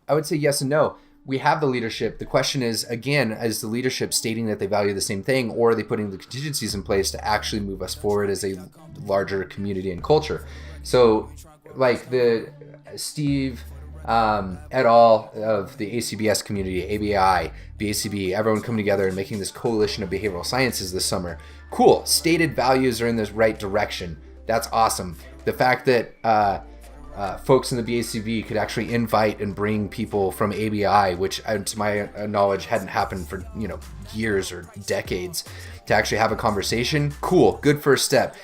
I would say yes and no. We have the leadership. The question is, again, is the leadership stating that they value the same thing, or are they putting the contingencies in place to actually move us forward as a larger community and culture? So like the Steve et al. Of the ACBS community, ABI, BCBA, everyone coming together and making this coalition of behavioral sciences this summer. Cool. Stated values are in the right direction. That's awesome. The fact that folks in the BACB could actually invite and bring people from ABI, which to my knowledge hadn't happened for years or decades, to actually have a conversation. Cool. Good first step.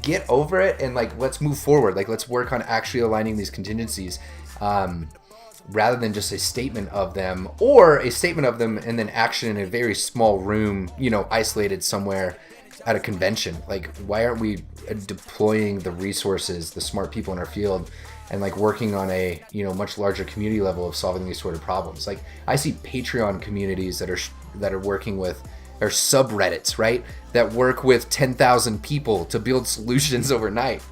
Get over it and let's move forward. Let's work on actually aligning these contingencies rather than just a statement of them, or a statement of them and then action in a very small room, isolated somewhere at a convention. Why aren't we deploying the resources, the smart people in our field, and working on a much larger community level of solving these sort of problems? I see Patreon communities that are working with, or subreddits, right, that work with 10,000 people to build solutions overnight.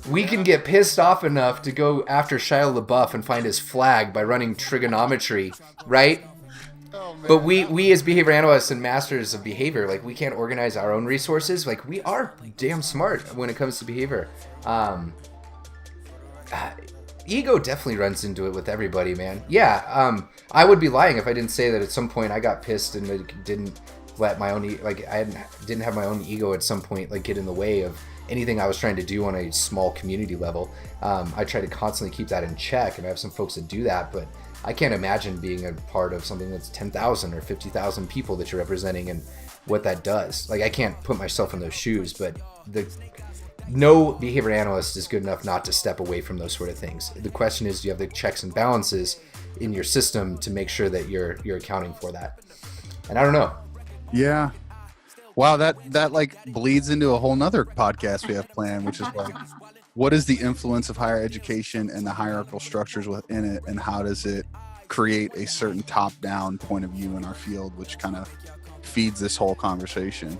We can get pissed off enough to go after Shia LaBeouf and find his flag by running trigonometry, right? But we as behavior analysts and masters of behavior, we can't organize our own resources. We are damn smart when it comes to behavior. Ego definitely runs into it with everybody, man. Yeah, I would be lying if I didn't say that at some point I got pissed and didn't let my own didn't have my own ego at some point get in the way of anything I was trying to do on a small community level. I try to constantly keep that in check, and I have some folks that do that, but I can't imagine being a part of something that's 10,000 or 50,000 people that you're representing and what that does. I can't put myself in those shoes, but no behavior analyst is good enough not to step away from those sort of things. The question is, do you have the checks and balances in your system to make sure that you're accounting for that? And I don't know. Yeah. Wow, that bleeds into a whole nother podcast we have planned, which is what is the influence of higher education and the hierarchical structures within it, and how does it create a certain top-down point of view in our field, which kind of feeds this whole conversation.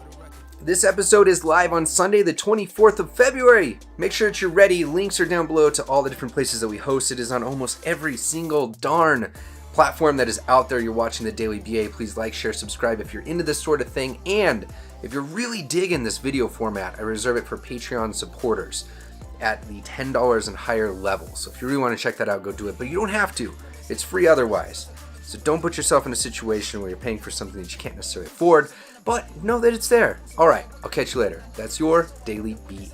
This episode is live on Sunday, the 24th of February. Make sure that you're ready. Links are down below to all the different places that we host. It is on almost every single darn platform that is out there. You're watching the Daily BA. Please like, share, subscribe if you're into this sort of thing. And if you're really digging this video format, I reserve it for Patreon supporters at the $10 and higher level. So if you really want to check that out, go do it. But you don't have to. It's free otherwise. So don't put yourself in a situation where you're paying for something that you can't necessarily afford, but know that it's there. All right, I'll catch you later. That's your Daily BA.